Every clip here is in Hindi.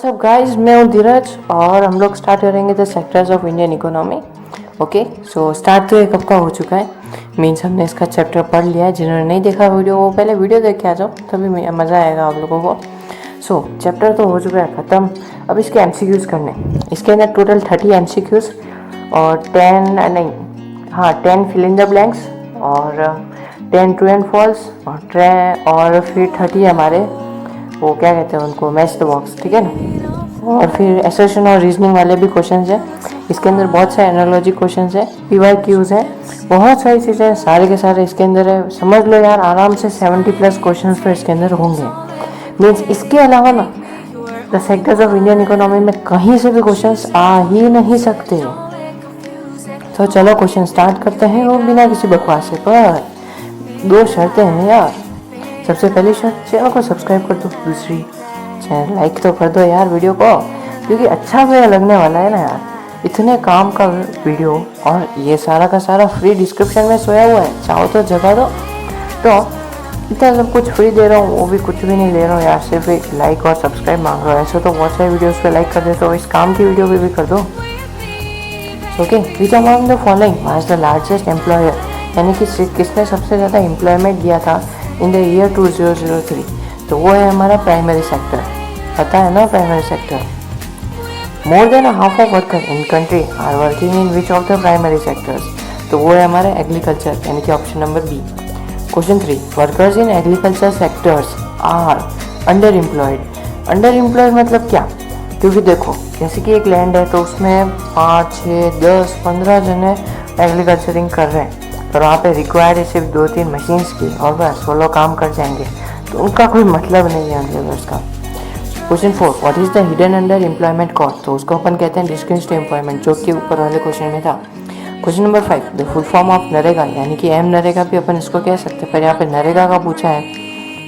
व्हाट्सअप गाइस, मैं हूँ धीरज और हम लोग स्टार्ट करेंगे the sectors of Indian economy. Okay, so start तो एक हफ्ता हो चुका है, मीन्स हमने इसका चैप्टर पढ़ लिया है। जिन्होंने नहीं देखा वीडियो वो पहले वीडियो देख के आ जाओ, तभी मज़ा आएगा आप लोगों को। सो चैप्टर तो हो चुका है ख़त्म। अब इसके एमसीक्यूज़ करने, इसके अंदर टोटल 30 एमसीक्यूज़ और 10 फिल इन द ब्लैंक्स और 10 ट्रू एंड फॉल्स और फिर 30 हमारे वो क्या कहते हैं उनको, मैच द बॉक्स, ठीक है ना। और फिर एसर्शन और रीजनिंग वाले भी क्वेश्चंस हैं। इसके अंदर बहुत सारे एनालॉजी क्वेश्चंस हैं, पीवाईक्यूज हैं, बहुत सारी चीज़ें हैं, सारे के सारे इसके अंदर है। समझ लो यार, आराम से 70+ क्वेश्चंस तो इसके अंदर होंगे। मीन्स इसके अलावा ना the sectors of Indian economy में कहीं से भी क्वेश्चंस आ ही नहीं सकते। तो चलो क्वेश्चन स्टार्ट करते हैं और बिना किसी बकवास से। पर 2 शर्तें हैं यार। सबसे पहली शर्त, चैनल को सब्सक्राइब कर दो। दूसरी, चैनल लाइक तो कर दो यार वीडियो को, क्योंकि अच्छा वीडियो लगने वाला है ना यार। इतने काम का वीडियो और ये सारा का सारा फ्री डिस्क्रिप्शन में सोया हुआ है, चाहो तो जगा दो। तो इतना सब कुछ फ्री दे रहा हूँ, वो भी कुछ भी नहीं ले रहा हूँ यार, सिर्फ एक लाइक और सब्सक्राइब मांग रहा हूँ। ऐसे तो बहुत सारे वीडियोज़ पे लाइक कर दे, तो इस काम की वीडियो भी कर दो। Okay, which among the following was the largest employer, यानी कि किसने सबसे ज़्यादा एम्प्लॉयमेंट दिया था इन द ईयर 2003। तो वो है हमारा प्राइमरी सेक्टर, पता है ना primary sector. More than half of worker in country are working in which of the primary sectors, तो वो है हमारा एग्रीकल्चर, यानी कि option number B. Question 3, workers in agriculture sectors are under employed. Under employed मतलब क्या, क्योंकि देखो जैसे कि एक लैंड है तो उसमें 5, 6, 10, 15 जने एग्रीकल्चरिंग कर रहे हैं, पर वहाँ पे रिक्वायर्ड है सिर्फ 2-3 मशीन्स की और बस 16 काम कर जाएंगे, तो उनका कोई मतलब नहीं है लेबर्स का। Question 4, what is the hidden under employment cost, तो उसको अपन कहते हैं डिस्क्रिप्टिव एम्प्लॉयमेंट, जो कि ऊपर वाले क्वेश्चन में था। Question number 5, the full form of NREGA, यानी कि एम नरेगा भी अपन इसको कह सकते हैं, पर यहाँ पे नरेगा का पूछा है,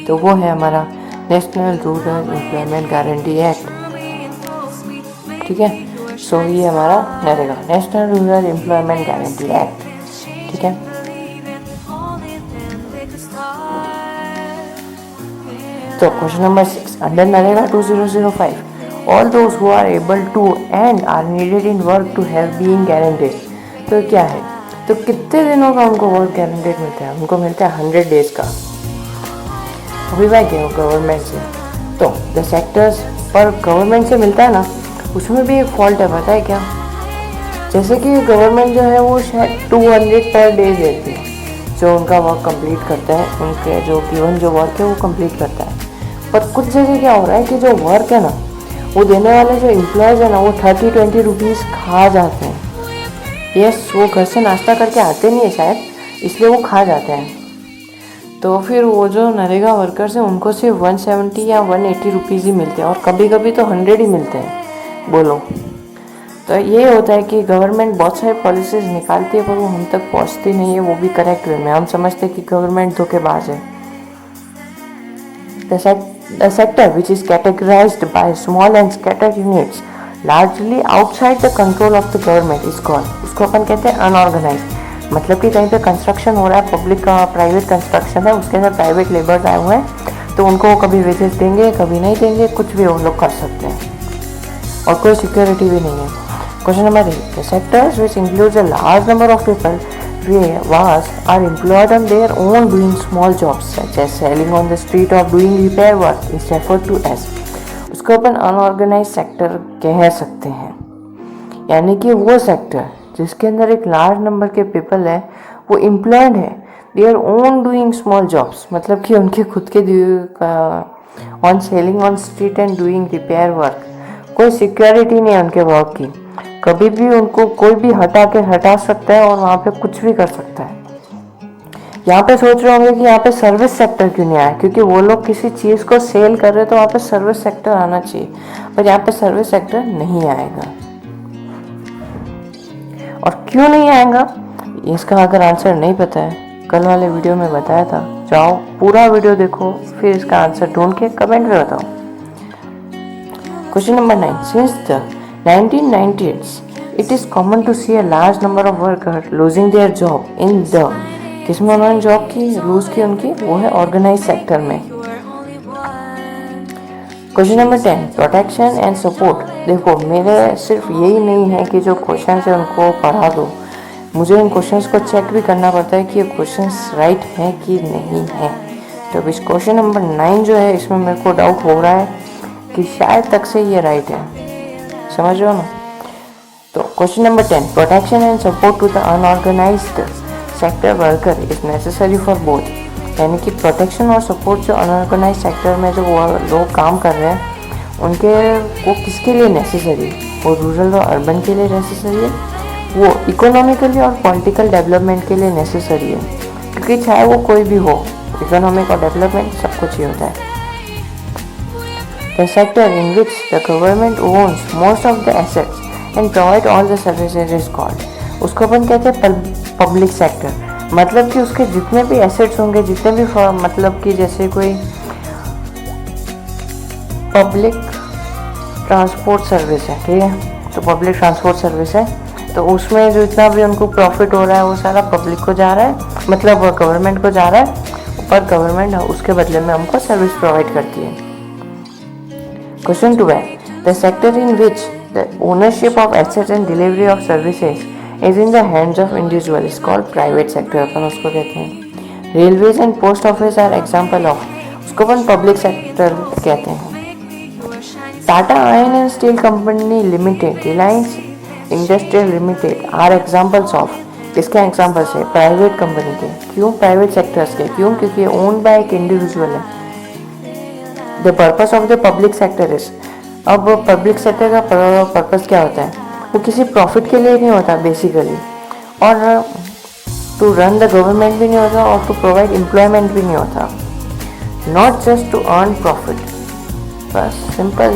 तो वो है हमारा national rural employment guarantee act, ठीक है। सो ये हमारा NREGA, national rural employment guarantee act, ठीक है। तो question number 6, under NREGA 2005, all those who are able to and are needed in work to have being guaranteed, तो क्या है, तो कितने दिनों का उनको वर्क गारंटेड मिलता है, उनको मिलता है 100 डेज का अभिभाज्य गवर्नमेंट से। तो द सेक्टर्स पर गवर्नमेंट से मिलता है ना, उसमें भी एक फॉल्ट है, पता है क्या, जैसे कि गवर्नमेंट जो है वो शायद 200 पर डे देती है, जो उनका वर्क कंप्लीट करता है, उनके जो गिवन जो वर्क है वो कंप्लीट करता है। पर कुछ जगह क्या हो रहा है कि जो वर्क है ना, वो देने वाले जो एम्प्लॉयज़ है ना, वो 30-20 रुपीज़ खा जाते हैं। यस, वो घर से नाश्ता करके आते नहीं है शायद, इसलिए वो खा जाते हैं। तो फिर वो जो नरेगा वर्कर्स हैं उनको सिर्फ 170 या 180 रुपीज़ ही मिलते हैं, और कभी कभी तो 100 ही मिलते हैं, बोलो। तो ये होता है कि गवर्नमेंट बहुत सारे पॉलिसीज निकालती है, पर वो हम तक पहुंचती नहीं है, वो भी करेक्ट वे में। हम समझते हैं कि गवर्नमेंट धोखेबाज है। The sector which is categorized by small and scattered units largely outside the control of the government is called, उसको अपन कहते हैं अनऑर्गेनाइज्ड। मतलब कि कहीं पे कंस्ट्रक्शन हो रहा है, पब्लिक का प्राइवेट कंस्ट्रक्शन है, उसके अंदर प्राइवेट लेबर्स आए हुए हैं, तो उनको कभी वेजेस देंगे कभी नहीं देंगे, कुछ भी वो लोग कर सकते हैं, और कोई सिक्योरिटी भी नहीं है। Question number 8, the sectors which includes a large number of people are employed on their own doing small jobs such as selling on the street or doing repair work is referred to as, उसको अपन अनऑर्गेनाइज सेक्टर कह सकते हैं। यानी कि वो सेक्टर जिसके अंदर एक लार्ज नंबर के पीपल है, वो एम्प्लॉयड है their own doing small jobs, मतलब कि उनके खुद के on selling on street and doing repair work, कोई सिक्योरिटी नहीं है उनके वर्क की, कभी भी उनको कोई भी हटा सकता है और वहाँ पे कुछ भी कर सकता है। यहाँ पे सोच रहे होंगे कि यहाँ पे सर्विस सेक्टर क्यों नहीं आया, क्योंकि वो लोग किसी चीज़ को सेल कर रहे हैं तो वहाँ पे सर्विस सेक्टर आना चाहिए, पर यहाँ पे सर्विस सेक्टर नहीं आएगा। और क्यों नहीं आएगा, इसका अगर आंसर नहीं पता है, कल वाले वीडियो में बताया था, जाओ पूरा वीडियो देखो, फिर इसका आंसर ढूंढ के कमेंट में बताओ। Question number 9, since the 1990s, it is common to see a large number of workers losing their job in the, किसमें उन्होंने जॉब की लूज की उनकी, वो है ऑर्गेनाइज सेक्टर में। Question number 10, protection and support. देखो मेरे सिर्फ यही नहीं है कि जो क्वेश्चन है उनको पढ़ा दो, मुझे इन क्वेश्चंस को चेक भी करना पड़ता है कि ये क्वेश्चंस राइट हैं कि नहीं है। तो अब इस क्वेश्चन नंबर 9 जो है इसमें मेरे को डाउट हो रहा है कि शायद तक से ये राइट है, समझ रहे हो ना। तो question number 10, protection and support to the unorganised sector worker is necessary for both. यानी कि प्रोटेक्शन और सपोर्ट जो अनऑर्गेनाइज सेक्टर में जो वो लोग काम कर रहे हैं उनके वो किसके लिए नेसेसरी है, वो रूरल और अर्बन के लिए नेसेसरी है, वो इकोनॉमिकली और पॉलिटिकल डेवलपमेंट के लिए नेसेसरी है। क्योंकि चाहे वो कोई भी हो, इकोनॉमिक और डेवलपमेंट सब कुछ ही होता है। The sector in which the government owns most of the assets and provide all the services is called. उसको अपन कहते हैं पब्लिक सेक्टर। मतलब कि उसके जितने भी एसेट्स होंगे, जितने भी मतलब कि जैसे कोई पब्लिक ट्रांसपोर्ट सर्विस है, ठीक है, तो पब्लिक ट्रांसपोर्ट सर्विस है, तो उसमें जो इतना भी उनको प्रॉफिट हो रहा है वो सारा पब्लिक को जा रहा है, मतलब गवर्नमेंट को जा रहा है, पर गवर्नमेंट उसके बदले में हमको सर्विस प्रोवाइड करती है। क्वेश्चन 2 है, the sector in which the ownership of assets and delivery of services is in the hands of individual is called private sector, अपन उसको कहते हैं। Railways and post office are example of, उसको अपन पब्लिक सेक्टर कहते हैं। Tata iron and steel company limited, Reliance industrial limited are examples of, इसके एग्जाम्पल्स है प्राइवेट कंपनी के। क्यों प्राइवेट सेक्टर्स के? क्यों? क्योंकि ये ओन्ड बाय एक इंडिविजुअल है। The purpose of the public sector is, अब पब्लिक सेक्टर का पर्पस क्या होता है? वो किसी प्रॉफिट के लिए नहीं होता बेसिकली, और टू रन द गवर्नमेंट भी नहीं होता, और टू प्रोवाइड एम्प्लॉयमेंट भी नहीं होता, not just to earn profit, बस simple.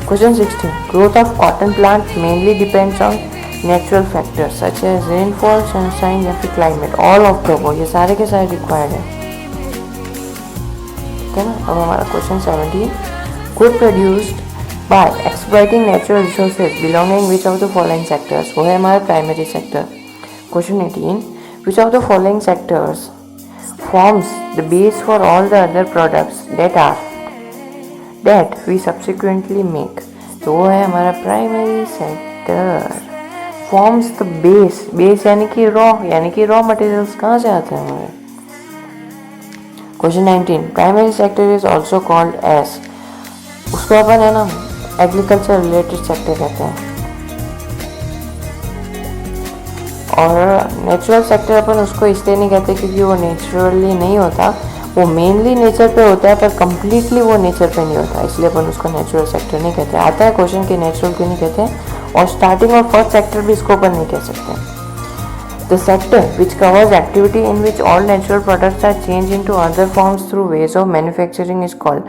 Question 16, growth of cotton plant mainly depends on natural factors such as rainfall, sunshine या फिर climate, all of the above, ये सारे के सारे required है, ठीक है ना। अब हमारा question 17, good produced by exploiting natural resources belonging which of the following sectors, वो है हमारा primary sector. Question 18, which of the following sectors forms the base for all the other products that we subsequently make, तो वो है हमारा primary sector. Forms the base, base यानी कि रॉ मटेरियल्स कहाँ से आते हैं हमारे। Question 19, primary sector is also called as, उसको अपन है ना एग्रीकल्चर रिलेटेड सेक्टर कहते हैं। और नेचुरल सेक्टर अपन उसको इसलिए नहीं कहते क्योंकि वो नेचुरली नहीं होता, वो मेनली नेचर पे होता है, पर कम्प्लीटली वो नेचर पे नहीं होता, इसलिए अपन उसको नेचुरल सेक्टर नहीं कहते। आता है क्वेश्चन कि नेचुरल क्यों नहीं कहते, और स्टार्टिंग और फर्स्ट सेक्टर भी इसको अपन नहीं कह सकते। The sector which covers activity in which all natural products are change into other forms through ways of manufacturing is called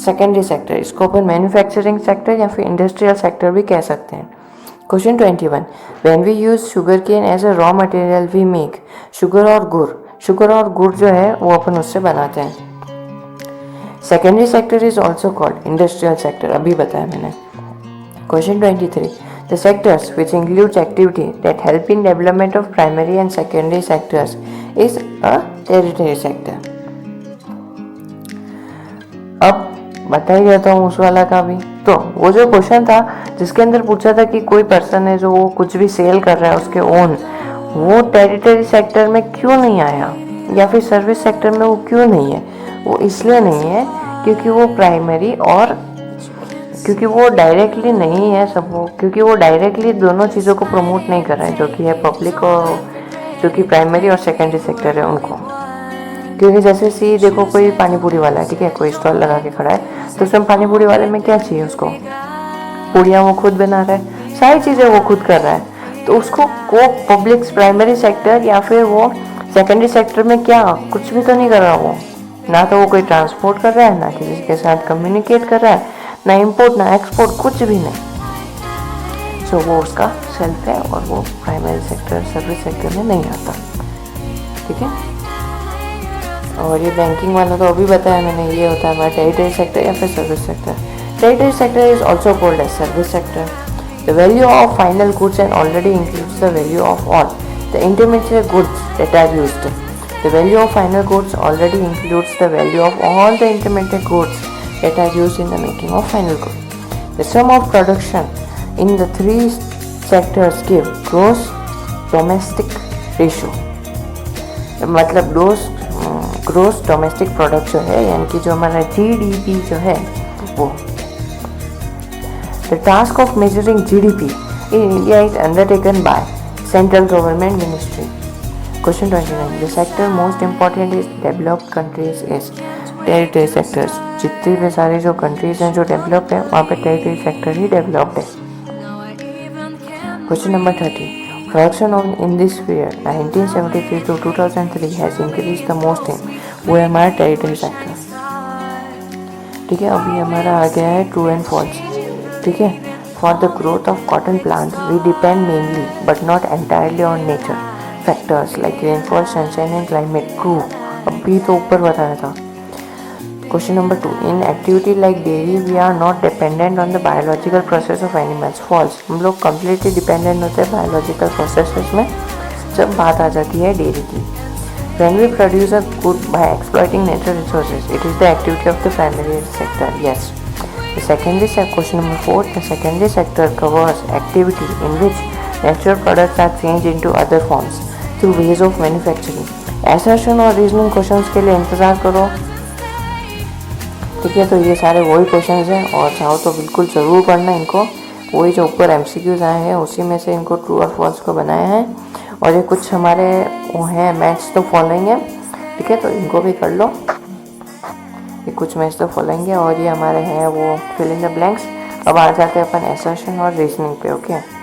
secondary sector. इसको अपन मैन्युफैक्चरिंग सेक्टर या फिर इंडस्ट्रियल सेक्टर भी कह सकते हैं। Question 21, when we use sugar cane as a raw material we make sugar और गुड़ जो है वो अपन उससे बनाते हैं। Secondary sector is also called industrial sector, अभी बताया मैंने। Question 23, the sectors which includes activity that help in development of primary and secondary sectors is a tertiary sector. अब बता ही देता हूँ उस वाला का भी। तो वो जो क्वेश्चन था जिसके अंदर पूछा था कि कोई पर्सन है जो वो कुछ भी सेल कर रहा है उसके ओन, वो टेरिटरी सेक्टर में क्यों नहीं आया, या फिर सर्विस सेक्टर में वो क्यों नहीं है? वो इसलिए नहीं है क्योंकि वो प्राइमरी और क्योंकि वो डायरेक्टली नहीं है सब वो, क्योंकि वो डायरेक्टली दोनों चीज़ों को प्रमोट नहीं कर रहा है, जो कि है पब्लिक और जो कि प्राइमरी और सेकेंडरी सेक्टर है उनको। क्योंकि जैसे सी देखो कोई पानी पूरी वाला है, ठीक है, कोई स्टॉल लगा के खड़ा है, तो उसमें पानी पूरी वाले में क्या चाहिए उसको? पूड़ियाँ वो खुद बना रहा है, सारी चीज़ें वो खुद कर रहा है, तो उसको वो पब्लिक प्राइमरी सेक्टर या फिर वो सेकेंडरी सेक्टर में क्या कुछ भी तो नहीं कर रहा वो, ना तो वो कोई ट्रांसपोर्ट कर रहा है, ना किसी के साथ कम्युनिकेट कर रहा है, ना इंपोर्ट ना एक्सपोर्ट, कुछ भी नहीं। सो वो उसका सेल्फ है और वो प्राइमरी सेक्टर सर्विस सेक्टर में नहीं आता, ठीक है। और ये बैंकिंग वाला तो अभी बताया मैंने, ये होता है हमारा टेरिटरी सेक्टर या फिर service sector. Tertiary sector is also called as service sector. The value of final goods and already includes the value of all the intermediate goods that are used. The value of final goods already includes the value of all the intermediate goods that are used in the making of final good. The sum of production in the three sectors give gross domestic ratio, मतलब ग्रोस डोमेस्टिक प्रोडक्ट जो है, यानी कि जो हमारा GDP जो है वो. The task of measuring GDP in India is undertaken by Central Government Ministry. Question 29. The sector most important is developed countries is territory sectors. जितने भी सारे जो कंट्रीज हैं जो डेवलप्ड है वहाँ पे टेरिटरी सेक्टर ही डेवलप्ड है. Question number 30. Production in this period 1973 to 2003 has increased the most in. वो है हमारा टेरिटरी सेक्टर. ठीक है, अभी हमारा आ गया है ट्रू एंड फॉल्स. ठीक है. For the growth of cotton plant we depend mainly but not entirely on nature factors like rainfall, sunshine and climate. True, अभी तो ऊपर बताया था. Question number 2. In activity like dairy, we are not dependent on the biological process of animals. False. हम लोग completely dependent होते हैं biological processes में जब बात आ जाती है dairy की. When we produce a good by exploiting natural resources, it is the activity of the primary sector. Yes. The secondary sector. Question number 4. The secondary sector covers activity in which natural products are changed into other forms through ways of manufacturing. Assertion और reasoning questions के लिए इंतज़ार करो. ठीक है, तो ये सारे वही क्वेश्चंस हैं और चाहो तो बिल्कुल ज़रूर पढ़ना इनको. वही जो ऊपर MCQs आए हैं उसी में से इनको ट्रू और फॉल्स को बनाया है. और ये कुछ हमारे वो हैं मैथ्स तो फॉलोइंग है. ठीक है, तो इनको भी कर लो. ये कुछ मैथ्स तो फॉलोइंग है और ये हमारे हैं वो फिल इन द ब्लैंक्स. अब आ जाते हैं अपन एसर्शन और रीजनिंग पे. ओके,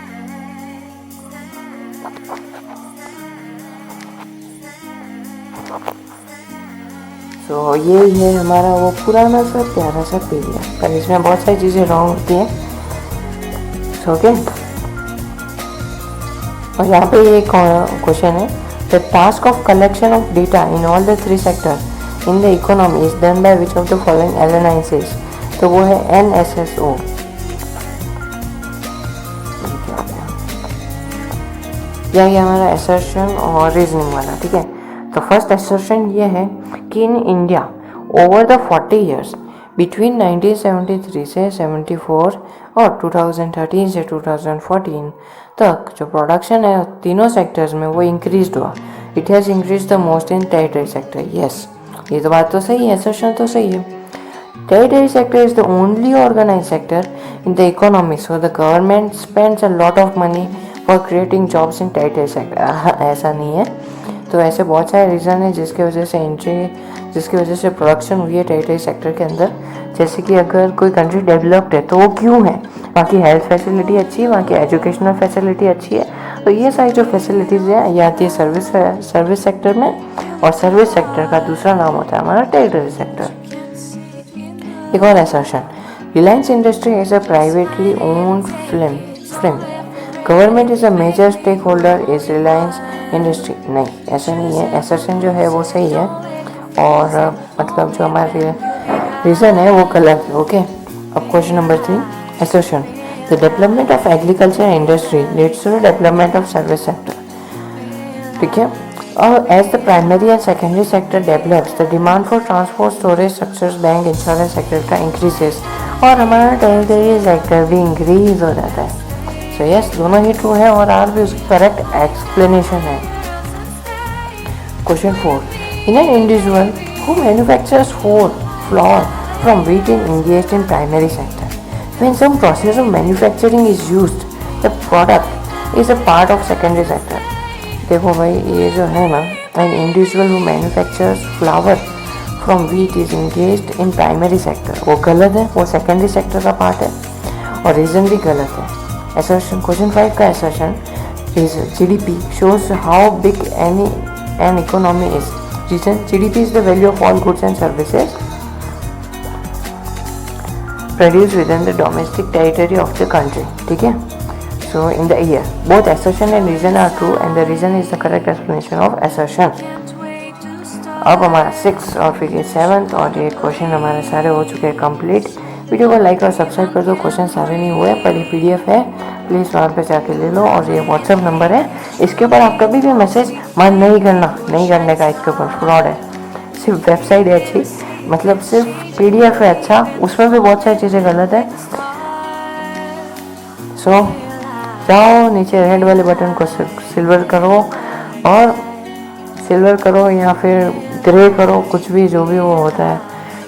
तो ये है हमारा वो पुराना सा प्यारा सा पेज है, पर इसमें बहुत सारी चीज़ें रॉन्ग होती हैं. ओके, और यहाँ पे ये क्वेश्चन है. The task of collection of data in all the three sectors in the economy is done by which of the following analysis. तो वो है NSSO. यह हमारा असर्शन और रीजनिंग वाला. ठीक है, तो फर्स्ट असर्शन ये है कि in India over the 40 years between 1973 से 74 और 2013 से 2014 तक जो प्रोडक्शन है तीनों सेक्टर्स में वो इंक्रीज हुआ. It has increase the most in tertiary sector. Yes, ये तो बात तो सही है, असर्शन तो सही है. Tertiary sector is the only organise sector in the economy, so the government spends a lot of money for creating jobs in tertiary sector. ऐसा नहीं है, तो ऐसे बहुत सारे रीज़न है जिसकी वजह से प्रोडक्शन हुई है टेरिटरी सेक्टर के अंदर. जैसे कि अगर कोई कंट्री डेवलप्ड है तो वो क्यों है, वहाँ की हेल्थ फैसिलिटी अच्छी है, वहाँ की एजुकेशनल फैसिलिटी अच्छी है. तो ये सारी जो फैसिलिटीज़ हैं ये आती है सर्विस सेक्टर में, और सर्विस सेक्टर का दूसरा नाम होता है हमारा टेरिटरी सेक्टर. एक और assertion. Reliance industry is a privately owned film. Government is a major stake holder is Reliance industry. नहीं, ऐसा नहीं है. असर्शन जो है वो सही है और मतलब जो हमारे रीज़न है वो गलत है. ओके, अब question number 3. Assertion. The development of agriculture industry leads to the development of service sector. ठीक है, और as the primary and secondary sector develops the demand for transport, storage structures, bank, insurance sector का इंक्रीजेस और हमारा टेरिटरी सेक्टर भी इंक्रीज हो जाता है. सो यस, दोनों ही ट्रू है और आर भी उसकी करेक्ट एक्सप्लेनेशन है. Question 4. In an individual who manufactures flour from wheat is engaged in primary sector. When some process of manufacturing is used, the product is a part of secondary sector. देखो भाई, ये जो है ना, an individual who manufactures flour from wheat is engaged in primary sector. वो गलत है, वो secondary sector का पार्ट है और रीज़न भी गलत है. Assertion. Question 5 का assertion is GDP shows how big an economy is. Reason. GDP is the value of all goods and services produced within the domestic territory of the country. ठीक है, so in the year. Both assertion and reason are true and the reason is the correct explanation of assertion. अब हमारा 6 और फिर ये 7th और ये क्वेश्चन हमारे सारे हो चुके हैं कंप्लीट. वीडियो को लाइक और सब्सक्राइब कर दो. क्वेश्चन सारे नहीं हुए पर ये PDF है, प्लीज़ वहाँ पे जाके ले लो. और ये WhatsApp नंबर है, इसके ऊपर आप कभी भी मैसेज मन नहीं करना, नहीं करने का. इसके ऊपर फ्रॉड है, सिर्फ वेबसाइट है अच्छी, मतलब सिर्फ PDF है अच्छा, उसमें भी बहुत सारी चीज़ें गलत है। सो जाओ नीचे रेड वाले बटन को सिल्वर करो, और सिल्वर करो या फिर ग्रे करो, कुछ भी जो भी वो होता है,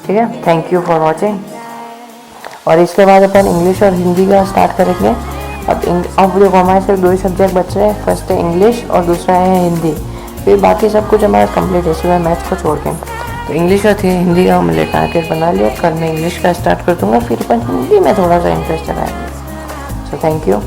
ठीक है। Thank you for watching. और इसके बाद अपन इंग्लिश और हिंदी का स्टार्ट करेंगे। अब देखो हमारे सिर्फ 2 ही सब्जेक्ट बच रहे हैं, फर्स्ट है इंग्लिश और दूसरा है हिंदी, फिर बाकी सब कुछ हमारा कंप्लीट है सिवाय मैथ्स को छोड़ के। तो इंग्लिश और हिंदी का हमने टारगेट बना लिया, कल मैं इंग्लिश का स्टार्ट कर दूँगा, फिर अपन हिंदी में थोड़ा सा इंटरेस्ट लगाएंगे। So thank you.